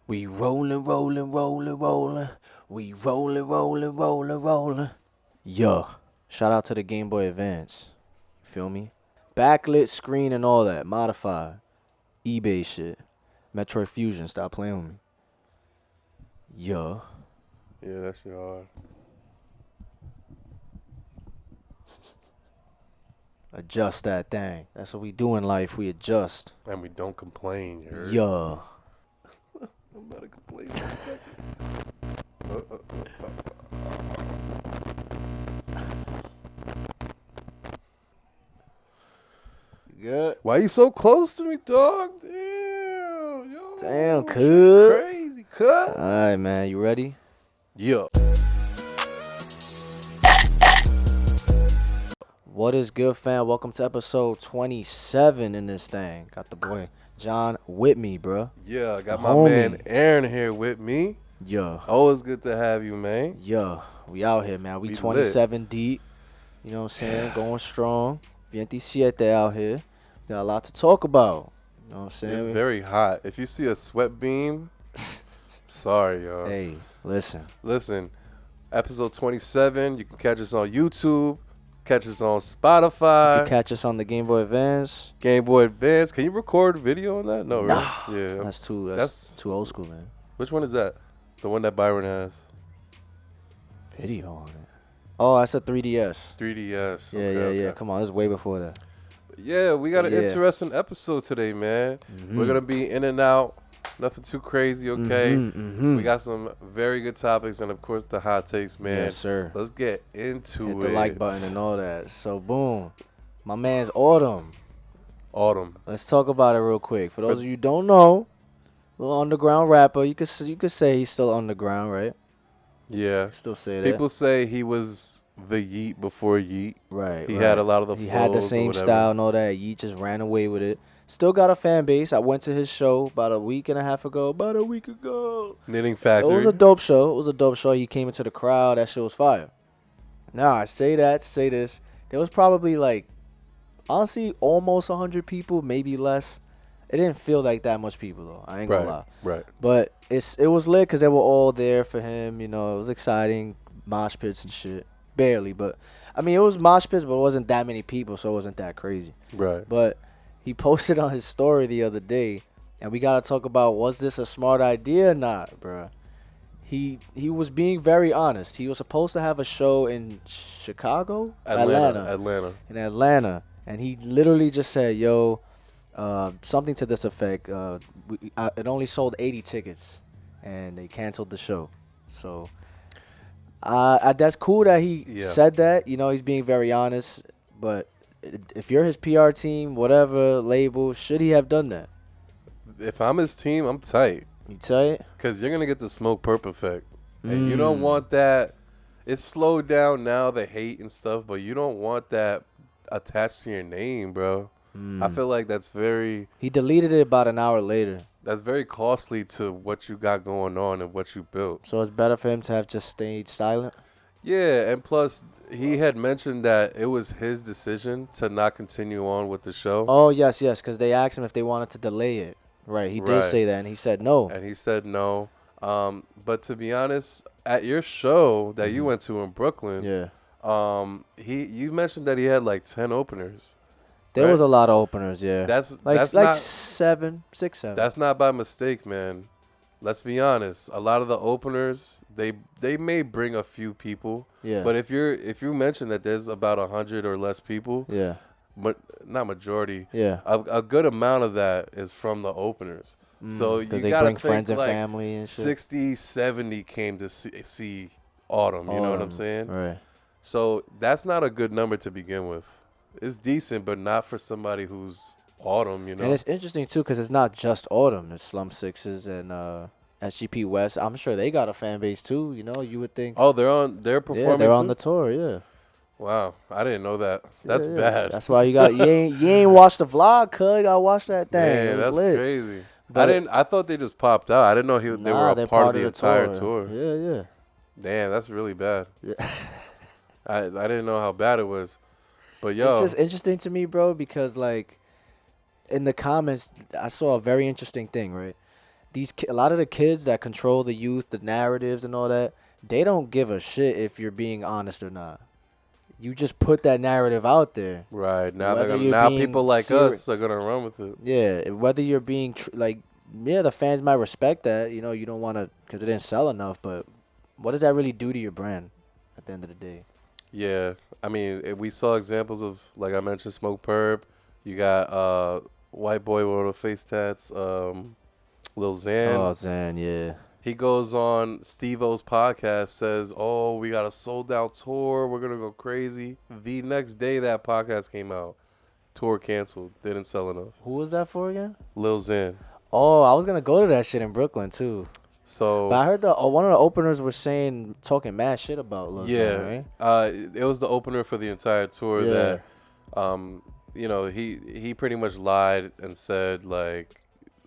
We rollin', rollin', rollin', rollin'. We rollin', rollin', rollin', rollin'. Yo, shout out to the Game Boy Advance. Feel me? Backlit screen and all that. Modified. eBay shit. Metroid Fusion. Stop playing with me. Yo. Yeah, that shit hard. Adjust that thing. That's what we do in life. We adjust. And we don't complain, you heard? Yo. I'm about to complain for a second. Good. Why you so close to me, dog? Damn, yo. Damn, cuz. Crazy, cuz. Alright, man. You ready? Yeah. What is good, fam? Welcome to episode 27 in this thing. Got the boy John with me, bro. Yeah, I got The my homie. man Aaron here with me. Yo. Always good to have you, man. Yo. We out here, man. We We 27 deep. You know what I'm saying? Going strong. 27 out here. Got a lot to talk about. You know what I'm saying? It's very hot. If you see a sweat beam, sorry, y'all. Hey, listen. Listen, episode 27, you can catch us on YouTube, catch us on Spotify, You catch us on the Game Boy Advance. Game Boy Advance. Can you record video on that? No, Nah. right? Yeah. That's too That's- too old school, man. Which one is that? The one that Byron has? Video on it. Oh, that's a 3DS. 3DS. Yeah, Okay, yeah. okay. Come on, this is way before that. Yeah, we got an Yeah. interesting episode today, man. Mhm. We're going to be in and out. Nothing too crazy, okay? Mhm. We got some very good topics and, of course, the hot takes, man. Yes, sir. Let's get into Hit it. the like button and all that. So, boom. My man's Autumn. Autumn. Let's talk about it real quick. For those of you who don't know, little underground rapper. You could say he's still underground, right? Yeah. Still say that. People say he was the Yeet before Yeet. Right. He right. had a lot of the He had the flows or same whatever. style and all that. He just ran away with it. Still got a fan base. I went to his show about a week and a half ago. Knitting It Factory. was a dope show. He came into the crowd. That show was fire. Now, I say that to say this. There was probably honestly, almost 100 people, maybe less. It didn't feel like that much people, though. I ain't gonna lie. Right. But it was lit because they were all there for him. You know, it was exciting. Mosh pits and shit. Barely, but I mean, it was mosh pits, but it wasn't that many people, so it wasn't that crazy. Right. But he posted on his story the other day, and we gotta talk about, was this a smart idea or not, bruh? He was being very honest. He was supposed to have a show in Chicago, Atlanta. in Atlanta, and he literally just said, "Yo, something to this effect. It only sold 80 tickets, and they canceled the show." So, that's cool that he said that. You know, he's being very honest. But if you're his PR team, whatever label, should he have done that? If I'm his team, I'm tight. You tight? Because you're going to get the smoke perp effect. And you don't want that. It's slowed down now, the hate and stuff, but you don't want that attached to your name, bro. I feel like that's He deleted it about an hour later. That's very costly to what you got going on and what you built. So it's better for him to have just stayed silent? Yeah, and plus, he had mentioned that it was his decision to not continue on with the show. Oh, yes, because they asked him if they wanted to delay it. Right, he did say that, and he said no. And he said no. But to be honest, at your show that you went to in Brooklyn, you mentioned that he had like 10 openers. There was a lot of openers, yeah. That's like not 6, 7. That's not by mistake, man. Let's be honest. A lot of the openers, they may bring a few people. Yeah. But if you mention that there's about 100 or less people, but not majority. Yeah. A good amount of that is from the openers. So you they gotta bring think friends and like family and shit. 60, 70 came to see Autumn. You know what I'm saying? Right. So that's not a good number to begin with. It's decent, but not for somebody who's Autumn, you know. And it's interesting too because it's not just Autumn. It's Slum Sixes and SGP West. I'm sure they got a fan base too. You know, you would think. Oh, they're performing. Yeah, they're on too? the tour. Yeah. Wow, I didn't know that. That's Yeah. bad. That's why you ain't watched the vlog, cuz. You gotta watch that thing. Man, It was that's lit. crazy. But I thought they just popped out. I didn't know they were they're a part of the entire tour. Yeah. Damn, that's really bad. Yeah. I didn't know how bad it was. But yo, It's just interesting to me, bro, because like in the comments I saw a very interesting thing, right? a lot of the kids that control the youth, the narratives and all that, they don't give a shit if you're being honest or not. You just put that narrative out there. Right. Now Whether they're gonna you're now being people like us are gonna run with it. Yeah, whether you're being like, yeah, the fans might respect that. You know, you don't want to because it didn't sell enough. But what does that really do to your brand at the end of the day? Yeah. I mean, we saw examples of, like I mentioned, Smoke Perp. You got white boy with all the face tats, Lil Xan. Oh, Xan, yeah. He goes on Steve-O's podcast, says, "Oh, we got a sold-out tour. We're going to go crazy." The next day that podcast came out, tour canceled. Didn't sell enough. Who was that for again? Lil Xan. Oh, I was going to go to that shit in Brooklyn, too. So, But I heard one of the openers was talking mad shit about Lil Xan, right? it was the opener for the entire tour that, he pretty much lied and said, like,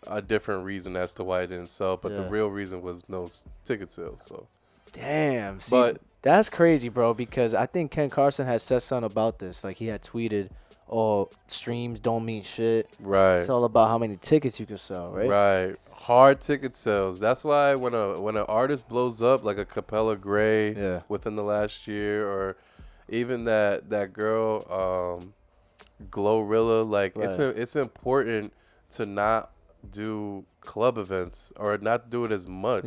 a different reason as to why it didn't sell, but the real reason was no ticket sales. So, damn, see, but that's crazy, bro. Because I think Ken Carson had said something about this. Like he had tweeted, "Oh, streams don't mean shit. Right, it's all about how many tickets you can sell." Right. Right. Hard ticket sales. That's why when an artist blows up like a Capella Gray within the last year, or even that girl Glorilla, like it's important to not do club events or not do it as much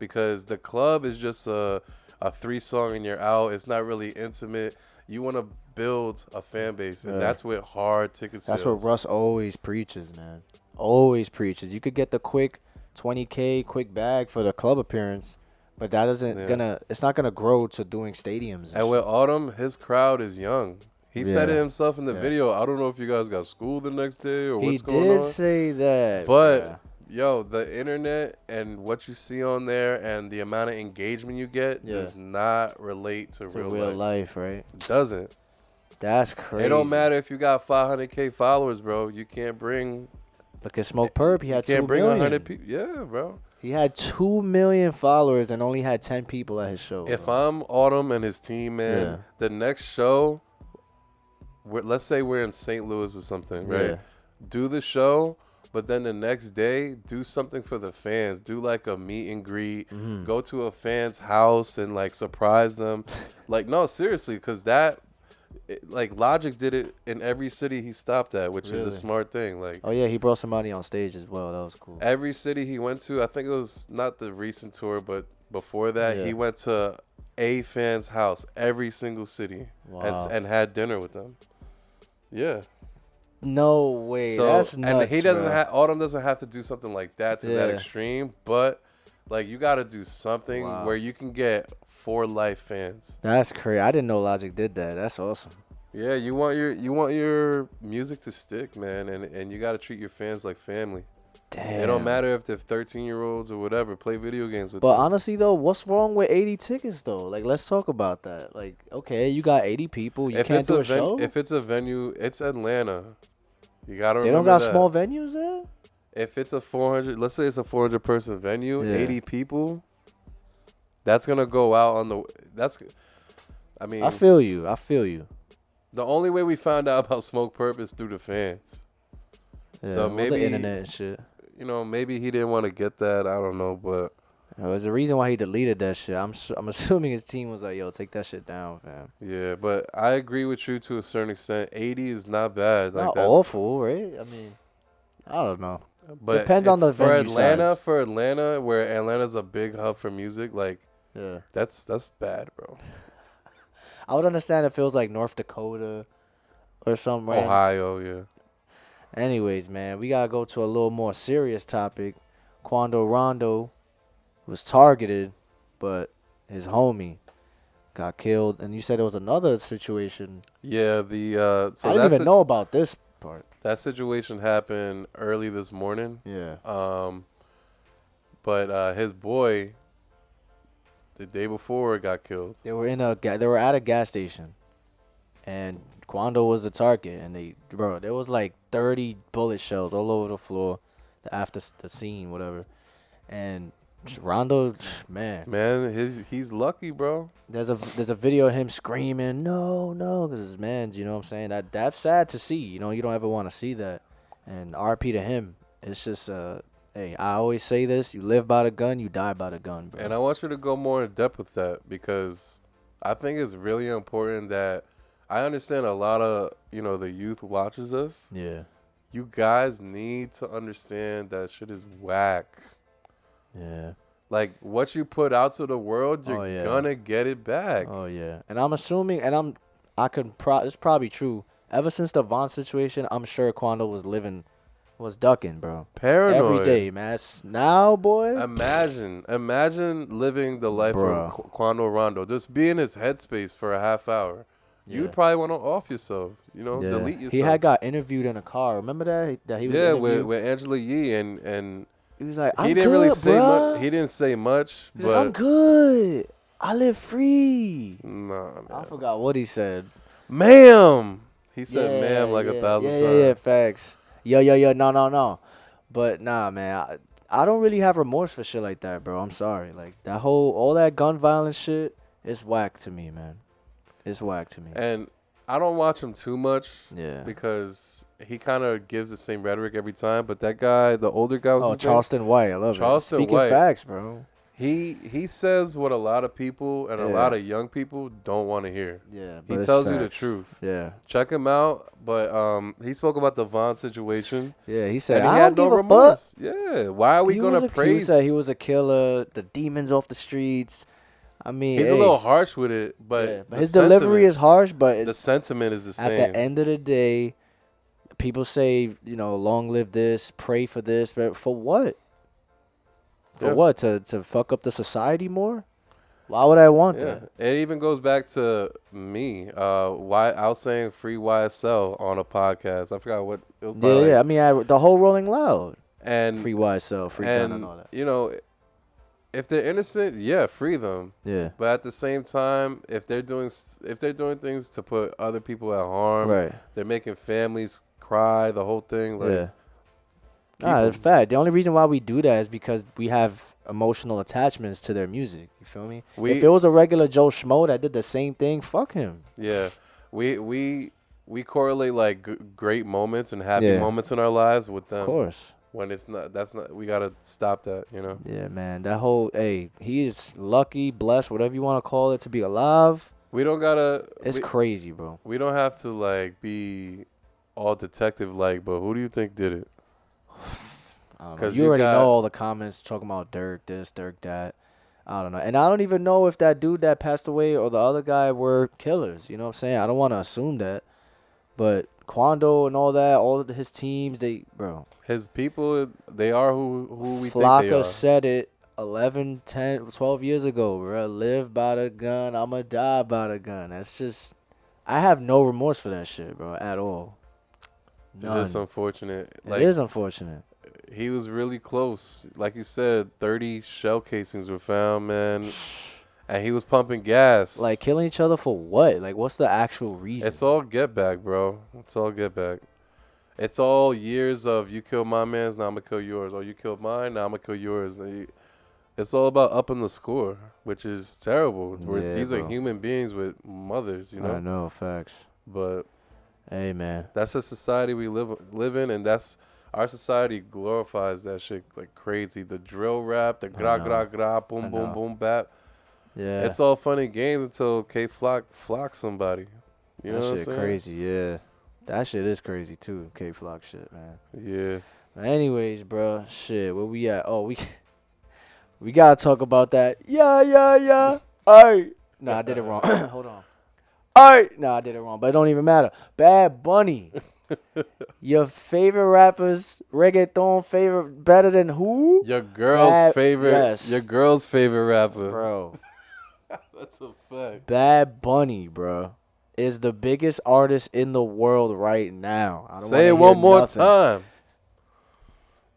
because the club is just a 3-song and you're out. It's not really intimate. You want to build a fan base, and that's what hard ticket sales. That's what Russ always preaches, man. Always preaches. You could get the quick 20K quick bag for the club appearance, but that isn't it's not gonna grow to doing stadiums. And with Autumn, his crowd is young. He said it himself in the video. I don't know if you guys got school the next day or what's going on. He did say that. But, yo, the internet and what you see on there and the amount of engagement you get does not relate to real life, right? It doesn't. That's crazy. It don't matter if you got 500K followers, bro. You can't bring... Look at Smoke Perp. He had 2 million. You can't bring 100 people. Yeah, bro. He had 2 million followers and only had 10 people at his show. If I'm Autumn and his team, man, the next show... let's say we're in St. Louis or something, right? Yeah. Do the show, but then the next day, do something for the fans. Do like a meet and greet. Mm-hmm. Go to a fan's house and like surprise them. Like, no, seriously, because like Logic did it in every city he stopped at, which is a smart thing. Like, oh yeah, he brought somebody on stage as well. That was cool. Every city he went to, I think it was not the recent tour, but before that, he went to a fan's house every single city and had dinner with them. Yeah. No way. So, that's nuts, and he doesn't have Autumn doesn't have to do something like that to that extreme, but like you got to do something where you can get for life fans. That's crazy. I didn't know Logic did that. That's awesome. Yeah, you want your music to stick, man, and you got to treat your fans like family. Damn. It don't matter if they're 13-year-olds or whatever. Play video games with them. But honestly, though, what's wrong with 80 tickets, though? Like, let's talk about that. Like, okay, you got 80 people. You can't do a show? If it's a venue, it's Atlanta. You got to remember they don't got small venues there? If it's a 400, let's say it's a 400-person venue, 80 people, that's going to go out on the – I mean – I feel you. The only way we found out about Smoke Perp is through the fans. Yeah, so maybe the internet and shit. You know, maybe he didn't want to get that. I don't know, but there's a reason why he deleted that shit. I'm assuming his team was like, "Yo, take that shit down, fam." Yeah, but I agree with you to a certain extent. 80 is not bad. Not awful, right? I mean, I don't know. But depends on the venue size. For Atlanta, where Atlanta's a big hub for music, like that's bad, bro. I would understand if it was like North Dakota or something. Ohio, yeah. Anyways, man, we gotta go to a little more serious topic. Quando Rondo was targeted, but his homie got killed. And you said there was another situation. Yeah, so I didn't even know about this part. That situation happened early this morning. Yeah. But his boy, the day before, got killed. They were at a gas station, and Quando was the target, and there was like 30 bullet shells all over the floor, after the scene, whatever. And Rondo, man, he's lucky, bro. There's a video of him screaming, no, because his man's, you know what I'm saying? That's sad to see. You know, you don't ever want to see that. And RP to him. It's just Hey, I always say this: you live by the gun, you die by the gun, bro. And I want you to go more in depth with that because I think it's really important that I understand a lot of the youth watches us. Yeah. You guys need to understand that shit is whack. Yeah. Like what you put out to the world, you're gonna get it back. Oh yeah. And I'm assuming, and it's probably true. Ever since the Vaughn situation, I'm sure Quando was ducking, bro. Paranoid. Every day, man. Now, boy. Imagine living the life of Quando Rondo. Just be in his headspace for a half hour. Yeah. You'd probably want to off yourself, delete yourself. He had got interviewed in a car. Remember that he was interviewed? with Angela Yee and he was like, he didn't good, really say bruh. much. He didn't say much, but like, I'm good. I live free. Nah, man. I forgot what he said. Ma'am. He said ma'am like 1,000 times. Yeah, facts. Yo, no. But nah, man, I don't really have remorse for shit like that, bro. I'm sorry. Like all that gun violence shit, it's whack to me, man. It's whack to me. And I don't watch him too much. Yeah. Because he kind of gives the same rhetoric every time. But that guy, the older guy, was Charleston White. I love Charleston Speaking White. facts, bro. He says what a lot of people and a lot of young people don't want to hear. Yeah, but he tells you the truth. Yeah, check him out. But he spoke about the Vaughn situation. Yeah, he said, and he I had don't no give a remorse. fuck. Yeah, why are we gonna praise? He said he was a killer. The demons off the streets. I mean, he's a little harsh with it, but his delivery is harsh. But the sentiment is the same. At the end of the day, people say, long live this, pray for this, but for what? For what? To fuck up the society more? Why would I want that? It even goes back to me. Why I was saying free YSL on a podcast. I forgot what it was. I mean, the whole Rolling Loud and free YSL, free gun and all that. If they're innocent, free them. Yeah. But at the same time, if they're doing things to put other people at harm, they're making families cry. The whole thing, in fact, the only reason why we do that is because we have emotional attachments to their music. You feel me? If it was a regular Joe Schmo that did the same thing, fuck him. Yeah, we correlate great moments and happy moments in our lives with them. Of course. When we gotta stop that, Yeah, man. That whole, he is lucky, blessed, whatever you want to call it, to be alive. We don't gotta. It's crazy, bro. We don't have to be all detective but who do you think did it? Because you already know all the comments talking about Dirk this, Dirk that. I don't know. And I don't even know if that dude that passed away or the other guy were killers. You know what I'm saying? I don't want to assume that. But Quando and all that, all of his teams, his people, they are who we think they Flocka are. said it 11, 10, 12 years ago, bro. Live by the gun, I'ma die by the gun. That's just, I have no remorse for that shit, bro, at all. None. It's just unfortunate. It is unfortunate. He was really close. Like you said, 30 shell casings were found, man. And he was pumping gas. Killing each other for what? What's the actual reason? It's all get back, bro. It's all get back. It's all years of you killed my man's, now I'm going to kill yours. Or you killed mine, now I'm going to kill yours. It's all about upping the score, which is terrible. These are human beings with mothers, I know, facts. But, hey, man. That's a society we live in, and our society glorifies that shit like crazy. The drill rap, the gra, boom, boom, boom, bap. Yeah. It's all funny games until K-Flock flocks somebody. You know what I'm saying? That shit crazy, yeah. That shit is crazy, too, K-Flock shit, man. Yeah. But anyways, bro, shit, where we at? Oh, we got to talk about that. Yeah. All right. Nah, I did it wrong. Hold on. All right. Nah, I did it wrong, but it don't even matter. Bad Bunny. Your favorite rappers, reggaeton favorite, better than who? Your girl's favorite. Yes. Your girl's favorite rapper. Bro. That's a fact. Bad Bunny, bro, is the biggest artist in the world right now. Say it one more time.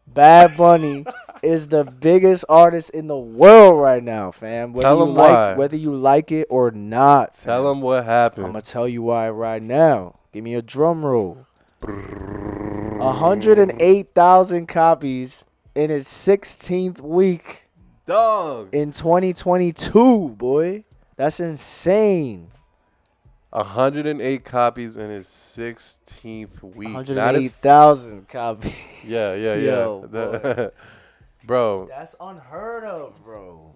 Bad Bunny is the biggest artist in the world right now, fam. Tell him why. Whether you like it or not. Tell him what happened. I'm going to tell you why right now. Give me a drum roll. 108,000 copies in its 16th week. Dog. In 2022, boy. That's insane. 108 copies in his 16th week. 108,000 copies. Yeah. Yo, Bro, That's unheard of, bro.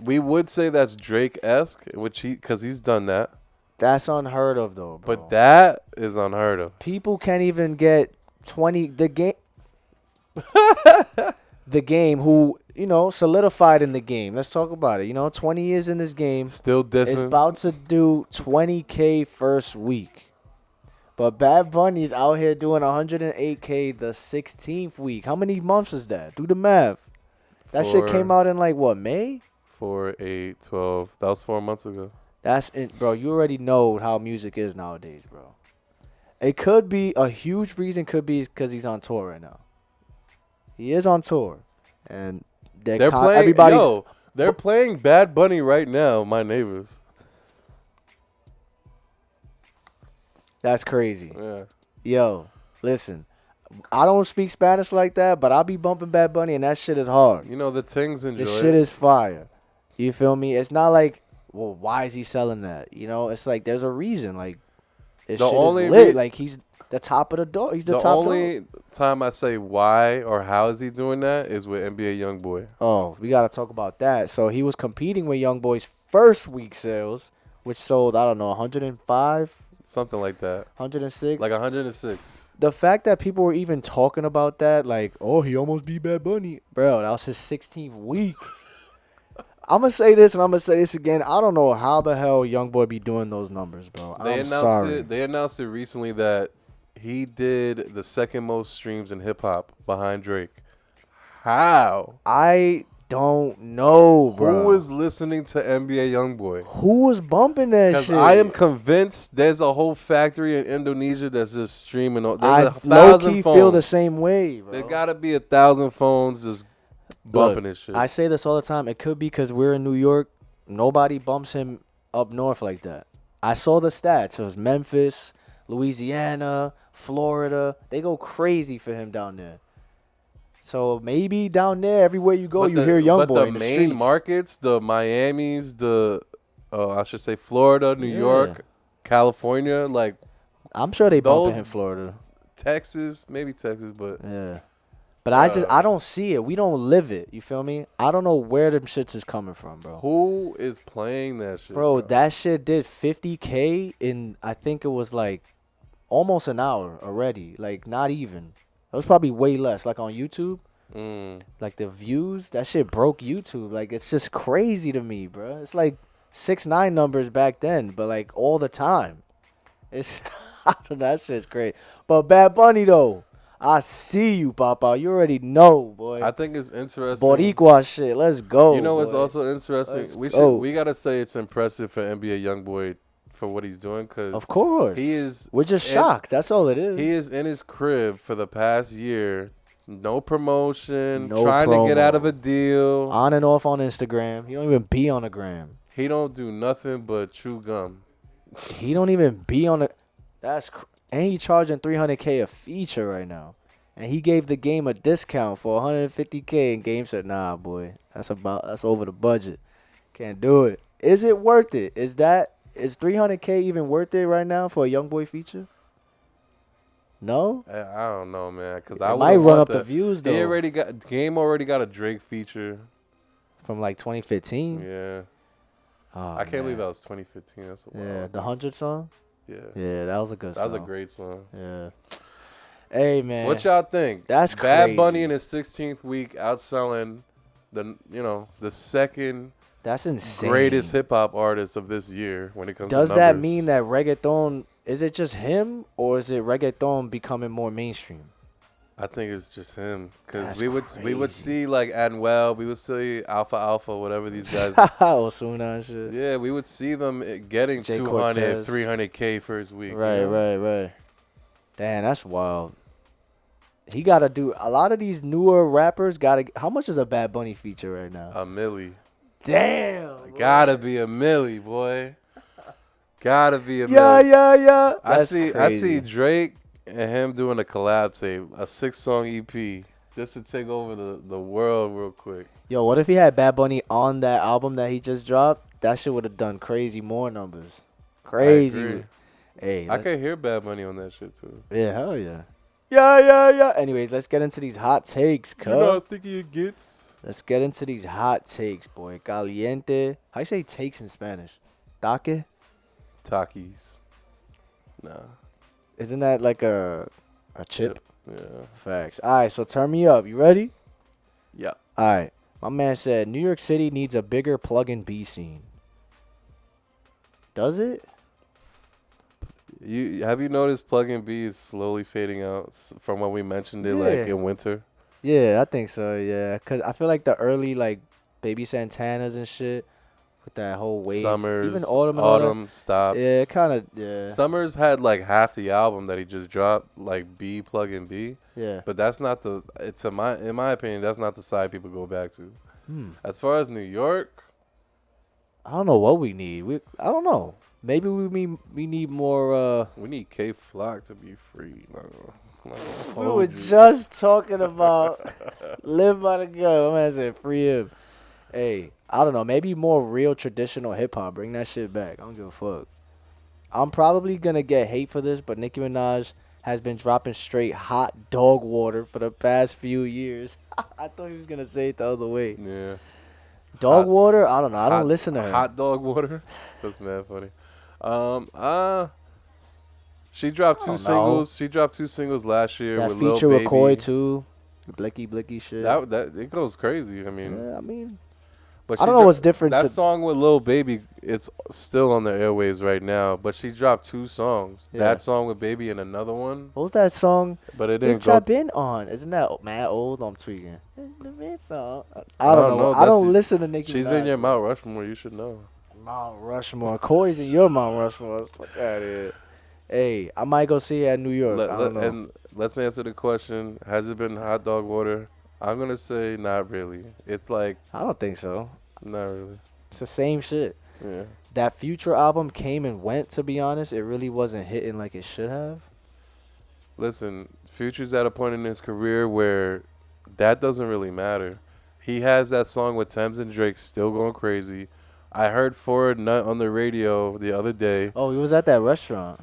we would say that's Drake-esque, because he's done that. That's unheard of, though, bro. But that is unheard of. People can't even get 20. The game who, solidified in the game. Let's talk about it. 20 years in this game. Still dissing. Is about to do 20K first week. But Bad Bunny's out here doing 108K the 16th week. How many months is that? Do the math. That shit came out in May? 4, 8, 12. That was 4 months ago. That's it, bro. You already know how music is nowadays, bro. It could be a huge reason. Could be because he's on tour right now. He is on tour, and they're playing. They're playing Bad Bunny right now. My neighbors. That's crazy. Yeah. Yo, listen. I don't speak Spanish like that, but I'll be bumping Bad Bunny, and that shit is hard. The things enjoy. This shit is fire. You feel me? It's not like, well, why is he selling that? It's like there's a reason. Like, this shit is lit. Like, he's the top of the dog. He's the top dog. The only time I say why or how is he doing that is with NBA YoungBoy. Oh, we got to talk about that. So he was competing with YoungBoy's first week sales, which sold, I don't know, 105? Something like that. 106? Like 106. The fact that people were even talking about that, like, oh, he almost beat Bad Bunny. Bro, that was his 16th week. I'm going to say this and I'm going to say this again. I don't know how the hell YoungBoy be doing those numbers, bro. They announced it recently that he did the second most streams in hip-hop behind Drake. How? I don't know, bro. Who was listening to NBA YoungBoy? Who was bumping that shit? Because I am convinced there's a whole factory in Indonesia that's just streaming. There's I 1,000 phones. Feel the same way, bro. There got to be 1,000 phones just bumping this shit. I say this all the time. It could be because we're in New York. Nobody bumps him up north like that. I saw the stats. It was Memphis, Louisiana, Florida. They go crazy for him down there. So maybe down there, everywhere you go, you hear YoungBoy. But in the main streets. markets, the Miamis, I should say Florida, New York, California, like I'm sure they bumping in Florida, Texas, maybe Texas, but yeah. But I don't see it. We don't live it. You feel me? I don't know where them shits is coming from, bro. Who is playing that shit, bro? That shit did 50K in I think it was like almost an hour already. Like not even. It was probably way less. Like on YouTube, like the views, that shit broke YouTube. Like it's just crazy to me, bro. It's like 6ix9ine numbers back then, but like all the time. It's that shit's great. But Bad Bunny though, I see you, Papa. You already know, boy. I think it's interesting. Boricua shit. Let's go. It's also interesting. We gotta say it's impressive for NBA YoungBoy for what he's doing, because of course we're just shocked. That's all it is. He is in his crib for the past year, no promotion, trying to get out of a deal, on and off on Instagram. He don't even be on the gram. He don't do nothing but chew gum. He don't even be on the. And he charging $300K a feature right now, and he gave the game a discount for $150K, and game said, "Nah, boy, that's over the budget. Can't do it." Is it worth it? Is $300K even worth it right now for a YoungBoy feature? No? I don't know, man. Because I might run up the views, though. Game already got a Drake feature. From like 2015? Yeah. Oh, I can't believe that was 2015. That's a the 100 song? Yeah. Yeah, that was a good song. That was a great song. Yeah. Hey, man. What y'all think? That's Bad crazy. Bunny in his 16th week outselling the second... That's insane. Greatest hip hop artist of this year when it comes to numbers. Does that mean that reggaeton, is it just him, or is it reggaeton becoming more mainstream? I think it's just him, because we would see like Anuel, we would see Alpha, whatever these guys. Osuna and shit. Yeah, we would see them getting 200, 300K first week. Right. Damn, that's wild. He got to do a lot of these newer rappers. How much is a Bad Bunny feature right now? $1 million. Damn. Gotta be $1 million, boy. Gotta be $1 million. Yeah. I see Drake and him doing a collab tape, a 6-song EP, just to take over the world real quick. Yo, what if he had Bad Bunny on that album that he just dropped? That shit would have done crazy more numbers. Crazy. I could hear Bad Bunny on that shit too. Yeah, hell yeah. Yeah. Anyways, let's get into these hot takes, You know how cuz. sticky it gets. Let's get into these hot takes, boy. Caliente. How you say takes in Spanish? Take? Takis. Nah. Isn't that like a chip? Yeah. Facts. All right, so turn me up. You ready? Yeah. All right. My man said New York City needs a bigger plug-and-B scene. Does it? Have you noticed Plug and B is slowly fading out from when we mentioned it like in winter? Yeah, I think so. Yeah, cause I feel like the early like Baby Santanas and shit with that whole wave, Summers, even autumn and all that. autumn stops. Yeah, kind of. Yeah. Summers had like half the album that he just dropped, like B Plug and B. Yeah. But that's not the. In my opinion, that's not the side people go back to. As far as New York, I don't know what we need. I don't know. Maybe we need more. we need K Flock to be free. We were just talking about live by the gun. My man said free him. Hey, I don't know. Maybe more real traditional hip hop. Bring that shit back. I don't give a fuck. I'm probably gonna get hate for this, but Nicki Minaj has been dropping straight hot dog water for the past few years. I thought he was gonna say it the other way. Yeah. Dog water? I don't know. I don't listen to her. Hot dog water? That's mad funny. She dropped two singles. She dropped 2 singles last year that with Lil feature Baby. with Koi too. Blicky shit. That it goes crazy. I mean, but I don't know what's different. That song with Lil Baby, it's still on the airwaves right now. But she dropped 2 songs. Yeah. That song with Baby and another one. What was that song? But it didn't go. I've been on. Isn't that mad old? I'm tweaking. I don't know. I don't listen to Nicki. She's in your Mount Rushmore. You should know. Mount Rushmore. Koi's in your Mount Rushmore. Fuck out of here. Hey, I might go see her at New York. I don't know. And let's answer the question: has it been hot dog water? I'm gonna say not really. It's like I don't think so. Not really. It's the same shit. Yeah. That Future album came and went. To be honest, it really wasn't hitting like it should have. Listen, Future's at a point in his career where that doesn't really matter. He has that song with Thames and Drake still going crazy. I heard Forward Nut on the radio the other day. Oh, he was at that restaurant.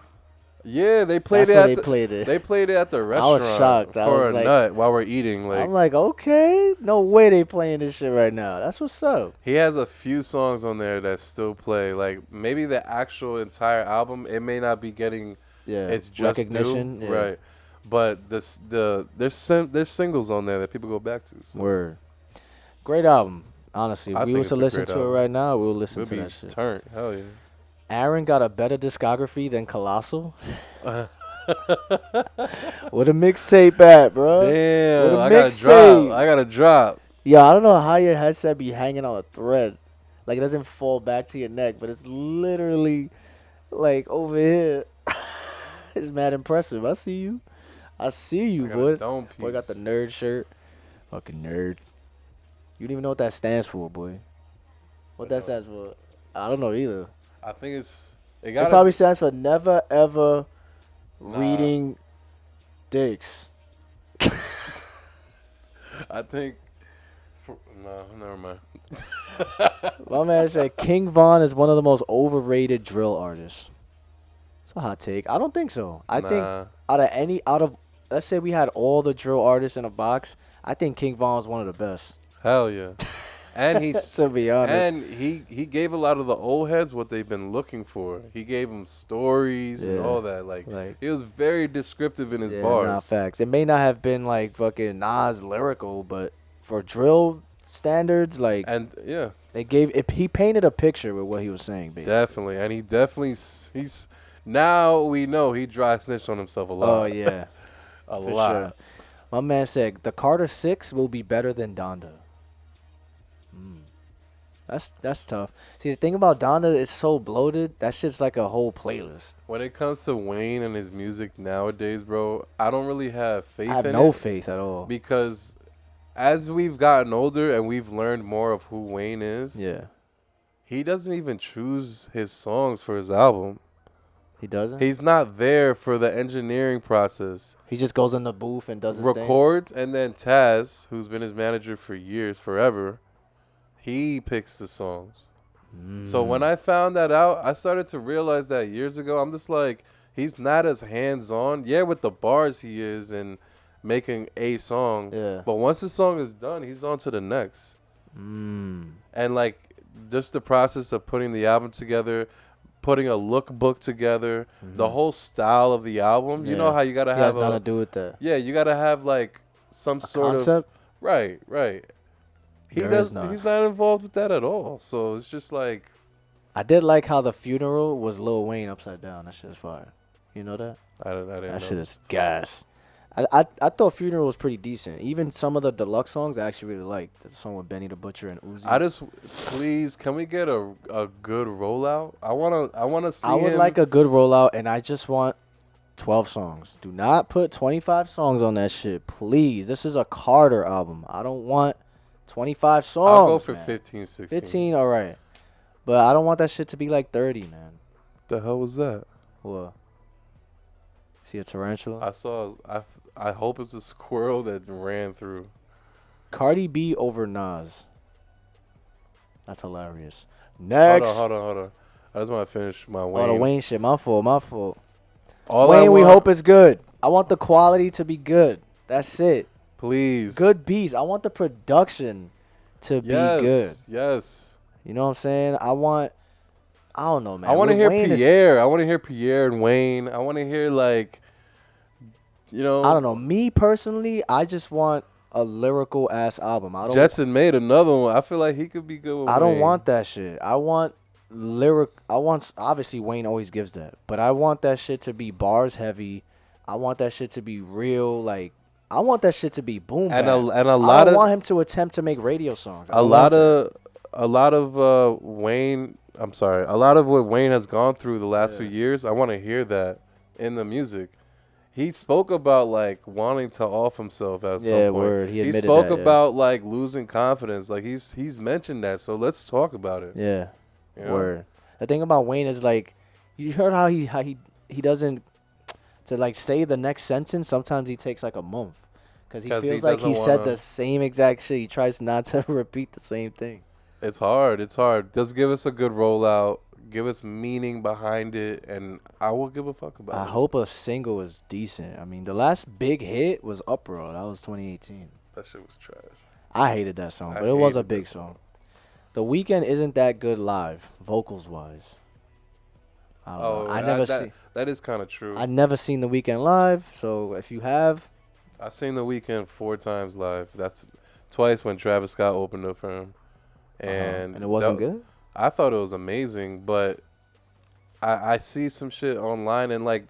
Yeah, they played That's it. Played it. They played it at the restaurant. I was shocked. For a nut while we're eating. Like, I'm like, okay, no way they playing this shit right now. That's what's up. He has a few songs on there that still play. Like maybe the actual entire album, it may not be getting its just recognition, due, right? But there's singles on there that people go back to. So. Word, great album. Honestly, if we was to listen to it right now, we'll listen to that shit. Turn, hell yeah. Aaron got a better discography than Colossal. What a mixtape at, bro. Damn, I got to drop. Yeah, I don't know how your headset be hanging on a thread. Like, it doesn't fall back to your neck, but it's literally, like, over here. It's mad impressive. I see you, boy. Boy got the nerd shirt. Fucking nerd. You don't even know what that stands for, boy. What that stands for? I don't know either. I think it probably stands for never ever reading dicks. I think. No, never mind. My man said King Von is one of the most overrated drill artists. It's a hot take. I don't think so. I think out of let's say we had all the drill artists in a box, I think King Von is one of the best. Hell yeah. And he's to be honest, and he gave a lot of the old heads what they've been looking for. He gave them stories and all that. Like he was very descriptive in his bars. Nah, facts. It may not have been like fucking Nas lyrical, but for drill standards, like they gave it. He painted a picture with what he was saying. Basically. Definitely, and he's now we know he dry snitched on himself a lot. Oh yeah, a lot. Sure. My man said the Carter 6 will be better than Donda. That's tough. See, the thing about Donda is so bloated. That shit's like a whole playlist. When it comes to Wayne and his music nowadays, bro, I don't really have faith in it. I have no faith at all. Because as we've gotten older and we've learned more of who Wayne is, he doesn't even choose his songs for his album. He doesn't? He's not there for the engineering process. He just goes in the booth and does his records, and then Taz, who's been his manager for years, forever, he picks the songs. So when I found that out, I started to realize that years ago. I'm just like, he's not as hands-on. Yeah, with the bars he is and making a song. Yeah. But once the song is done, he's on to the next. Mm. And like just the process of putting the album together, putting a lookbook together, the whole style of the album. You know how you gotta He have has nothing to do with that. Yeah, you gotta have like some sort concept? of right. There is none. He's not involved with that at all. So it's just like I did like how the funeral was Lil Wayne upside down. That shit is fire. You know that? I didn't That know. shit is gas. I thought Funeral was pretty decent. Even some of the deluxe songs I actually really liked. The song with Benny the Butcher and Uzi. Please, can we get a good rollout? I wanna see. I would him. like a good rollout, and I just want 12 songs. Do not put 25 songs on that shit, please. This is a Carter album. I don't want 25 songs. I'll go for man. 15, 16. 15, all right. But I don't want that shit to be like 30, man. What the hell was that? What? See a tarantula? I saw. I hope it's a squirrel that ran through. Cardi B over Nas. That's hilarious. Next. Hold on. I just want to finish my Wayne. Oh, the Wayne shit. My fault. All Wayne, we hope it's good. I want the quality to be good. That's it. Please. Good beats. I want the production to be good. Yes. You know what I'm saying? I don't know, man. I want to hear Wayne Pierre. I want to hear Pierre and Wayne. I want to hear like, you know. I don't know. Me personally, I just want a lyrical ass album. Jetson made another one. I feel like he could be good with I don't Wayne. want that shit. I want obviously Wayne always gives that, but I want that shit to be bars heavy. I want that shit to be real, like I want that shit to be boom bap. And a I lot don't of want him to attempt to make radio songs. a lot of Wayne. I'm sorry. A lot of what Wayne has gone through the last few years. I want to hear that in the music. He spoke about like wanting to off himself at some point. Word. He admitted spoke that, about like losing confidence. Like he's mentioned that. So let's talk about it. Yeah. You know? Word. The thing about Wayne is like, you heard how he doesn't to like say the next sentence. Sometimes he takes like a month because he feels like he said the same exact shit. He tries not to repeat the same thing. It's hard. Just give us a good rollout. Give us meaning behind it, and I will give a fuck about it. I hope a single is decent. I mean, the last big hit was Uproar. That was 2018. That shit was trash. I hated that song, but it was a big song. The Weeknd isn't that good live, vocals wise. I don't know. That is kind of true. I never seen The Weeknd live, so if you have, I've seen The Weeknd 4 times live. That's twice when Travis Scott opened up for him, and it wasn't good. I thought it was amazing, but I see some shit online, and like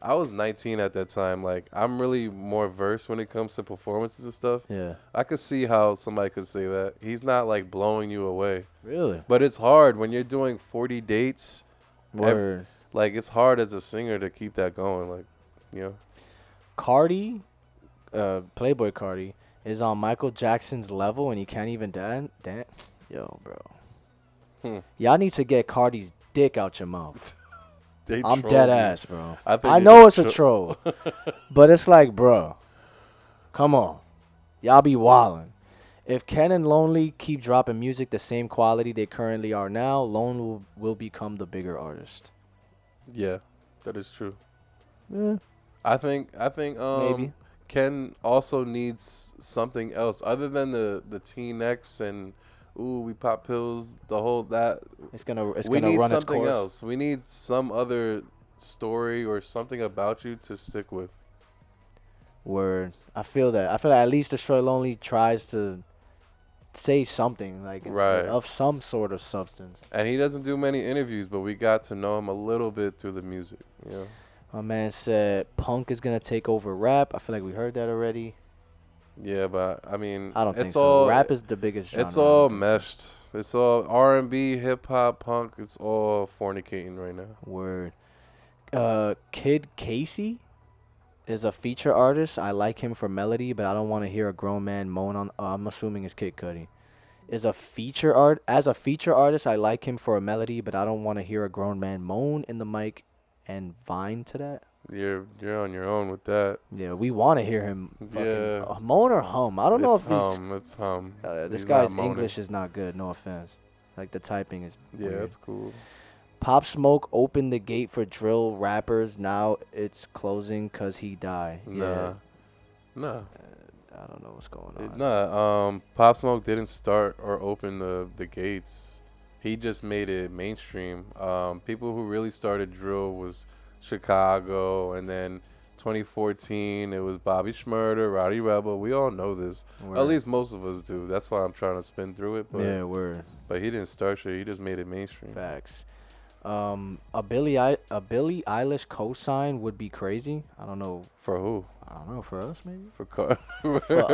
I was 19 at that time. Like I'm really more versed when it comes to performances and stuff. Yeah, I could see how somebody could say that. He's not like blowing you away. Really? But it's hard when you're doing 40 dates. Word. Like it's hard as a singer to keep that going. Like, you know. Cardi, Playboy Cardi, is on Michael Jackson's level, and he can't even dance. Yo, bro. Y'all need to get Cardi's dick out your mouth. I'm dead ass, bro. I know it's a troll, but it's like, bro, come on. Y'all be wildin'. If Ken and Lonely keep dropping music the same quality they currently are now, Lone will become the bigger artist. Yeah, that is true. Yeah. I think Maybe. Ken also needs something else other than the Teen X and we pop pills, the whole that. It's gonna run its course. We need something else. We need some other story or something about you to stick with. Word. I feel that. At least Destroy Lonely tries to say something like of some sort of substance. And he doesn't do many interviews, but we got to know him a little bit through the music. You know? My man said Punk is gonna take over rap. I feel like we heard that already. Yeah, but I mean, I don't think so. Rap is the biggest genre. It's all meshed. It's all R&B, hip hop, punk. It's all fornicating right now. Word. Kid Casey is a feature artist. I like him for melody, but I don't want to hear a grown man moan on. I'm assuming it's Kid Cudi. As a feature artist, I like him for a melody, but I don't want to hear a grown man moan in the mic and vine to that. You're on your own with that. Yeah, we want to hear him moan or hum. I don't know if it's hum. This guy's English is not good. No offense. Like the typing is weird. That's cool. Pop Smoke opened the gate for drill rappers. Now it's closing because he died. Yeah. Nah. I don't know what's going on. Pop Smoke didn't start or open the gates. He just made it mainstream. People who really started drill was Chicago, and then 2014 it was Bobby Shmurda, Roddy Rebel. We all know this. Word. At least most of us do. That's why I'm trying to spin through it. But, yeah, word. But he didn't start shit. He just made it mainstream. Facts. A Billie Eilish cosign would be crazy. I don't know. For who? I don't know. For us, maybe. For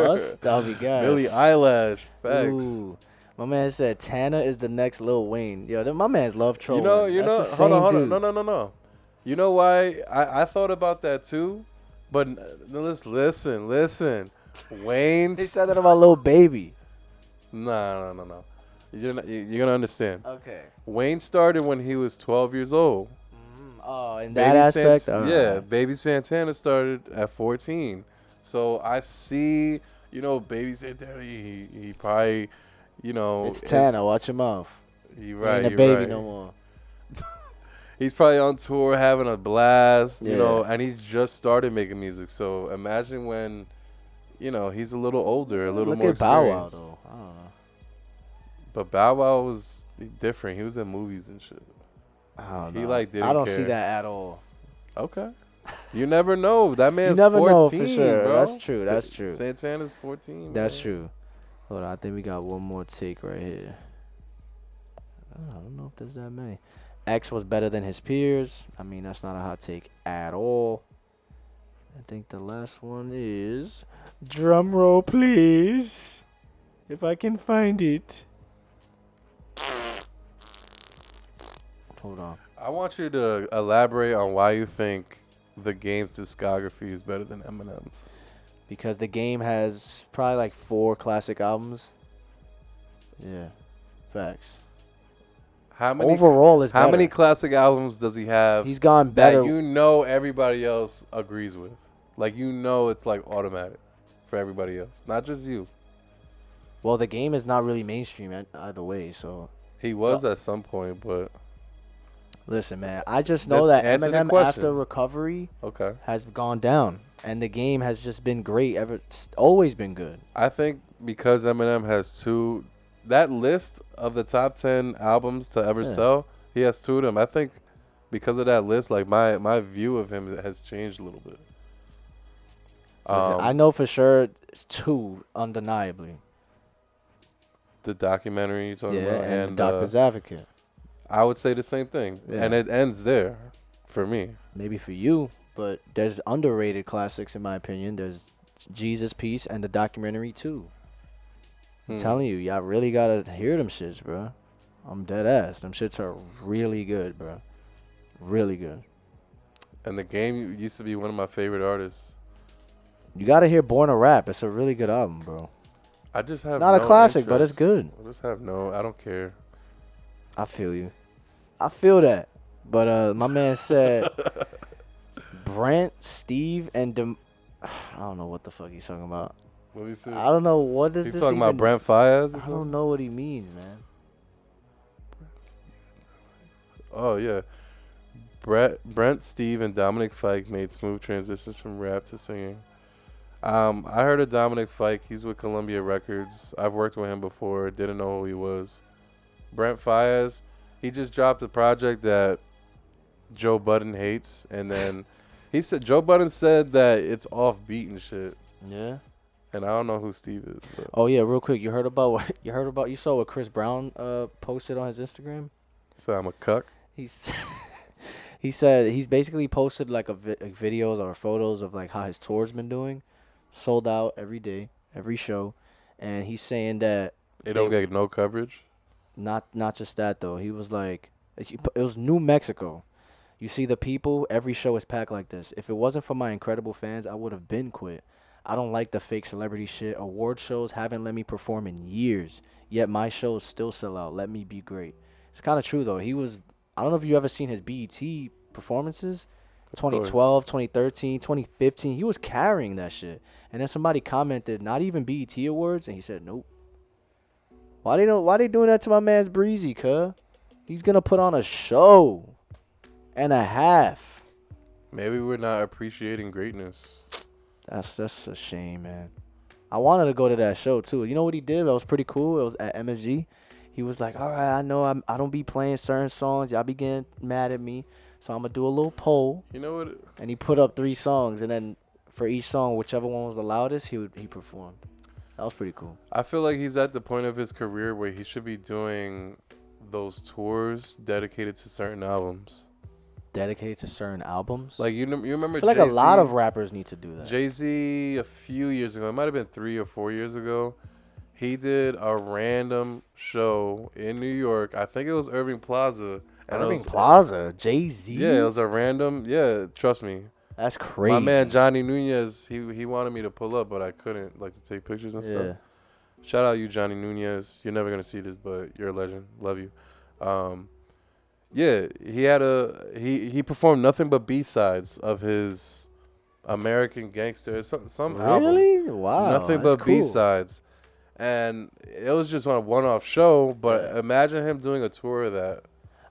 us, that'll be gas. Billie Eilish. Facts. Ooh. My man said Tana is the next Lil Wayne. Yo, my man's love trolling. You know. Hold on. No. You know why? I thought about that too, but listen. Wayne. He said that about Lil Baby. No. You're gonna understand. Okay. Wayne started when he was 12 years old. Oh, in that aspect? Baby Santana started at 14. So I see, Baby Santana, he probably, It's Tana, watch your mouth. You're right. Ain't a baby no more. He's probably on tour having a blast, and he's just started making music. So imagine when, he's a little older, a little more experienced. Look at Bow Wow, though. I don't know. But Bow Wow was different. He was in movies and shit. I don't know. He didn't I don't care. see that at all. Okay. You never know. That man's 14, you never know for sure. Bro. That's true. Santana's 14. That's true. Hold on. I think we got one more take right here. I don't know if there's that many. X was better than his peers. I mean, that's not a hot take at all. I think the last one is... Drum roll, please. If I can find it. Hold on. I want you to elaborate on why you think the Game's discography is better than Eminem's. Because the Game has probably like 4 classic albums. Yeah. Facts. How many overall is better. How many classic albums does he have? He's gone better. That everybody else agrees with. Like it's like automatic for everybody else, not just you. Well, the Game is not really mainstream either way, so he was at some point, but listen, man, I just know that Eminem after Recovery okay has gone down, and the Game has just been great it's always been good. I think because Eminem has 2. That list of the top 10 albums to ever sell, he has 2 of them. I think because of that list, like my view of him has changed a little bit. I know for sure it's 2, undeniably. The documentary you're talking about, and Doctor's Advocate. I would say the same thing, and it ends there for me. Maybe for you, but there's underrated classics in my opinion. There's Jesus Piece and the documentary too. I'm telling you, y'all really gotta hear them shits, bro. I'm dead ass. Them shits are really good, bro. Really good. And the Game used to be one of my favorite artists. You gotta hear Born to Rap. It's a really good album, bro. I just have not a classic, but it's good. I just have I don't care. I feel you. I feel that. But my man said Brent, Steve, and I don't know what the fuck he's talking about. What do you say? I don't know what is he's this. Talking about Brent Fayez? I don't know what he means, man. Oh yeah, Brent, Steve, and Dominic Fike made smooth transitions from rap to singing. I heard of Dominic Fike. He's with Columbia Records. I've worked with him before. Didn't know who he was. Brent Fayez, he just dropped a project that Joe Budden hates, and then Joe Budden said that it's offbeat and shit. Yeah. And I don't know who Steve is. But. Oh yeah, real quick, you saw what Chris Brown posted on his Instagram? So I'm a cuck. He said he's basically posted like videos or photos of like how his tour's been doing, sold out every day, every show, and he's saying that they don't get no coverage. Not just that though. He was like, it was New Mexico. You see the people, every show is packed like this. If it wasn't for my incredible fans, I would have been quit. I don't like the fake celebrity shit. Award shows haven't let me perform in years, yet my shows still sell out. Let me be great. It's kind of true though. I don't know if you ever seen his BET performances. 2012, 2013, 2015. He was carrying that shit. And then somebody commented, not even BET Awards, and he said, nope. Why they doing that to my man's Breezy, cuh? He's gonna put on a show and a half. Maybe we're not appreciating greatness. That's a shame, man. I wanted to go to that show too. You know what he did? That was pretty cool. It was at MSG. He was like, "All right, I know I don't be playing certain songs. Y'all be getting mad at me, so I'm gonna do a little poll." You know what? And he put up 3 songs, and then for each song, whichever one was the loudest, he performed. That was pretty cool. I feel like he's at the point of his career where he should be doing those tours dedicated to certain albums. Dedicated to certain albums? Like, you remember I feel like Jay-Z? a lot of rappers need to do that. Jay-Z, a few years ago, it might have been 3 or 4 years ago, he did a random show in New York. I think it was Irving Plaza. Irving Plaza? Jay-Z? Yeah, it was a random. Yeah, trust me. That's crazy. My man Johnny Nunez, he wanted me to pull up, but I couldn't, like, to take pictures and stuff. Shout out you, Johnny Nunez. You're never gonna see this, but you're a legend. Love you. Yeah, he performed nothing but B-sides of his American Gangster. Some album. Really? Wow. Nothing but B-sides. And it was just a one-off show, but imagine him doing a tour of that.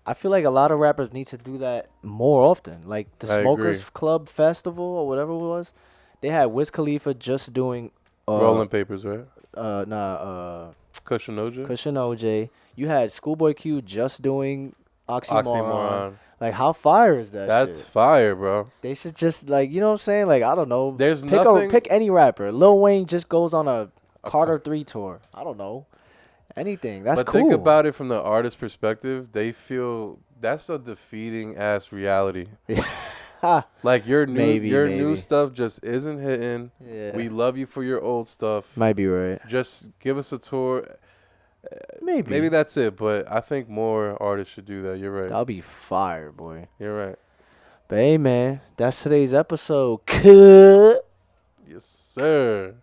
I feel like a lot of rappers need to do that more often. Like the I Smokers agree. Club Festival or whatever it was. They had Wiz Khalifa just doing Rolling Papers, right? Cushion OJ. OJ. You had Schoolboy Q just doing Oxymoron. Like, how fire is that? That's shit? fire, bro. They should just, like, you know what I'm saying? Like, I don't know. There's nothing. Pick any rapper. Lil Wayne just goes on a Carter 3 tour. I don't know. Anything. That's but cool. Think about it from the artist perspective. They feel that's a defeating ass reality. Like your new stuff just isn't hitting. Yeah. We love you for your old stuff. Might be right. Just give us a tour. Maybe that's it. But I think more artists should do that. You're right. That'll be fire, boy. You're right. But hey, man, that's today's episode. Yes, sir.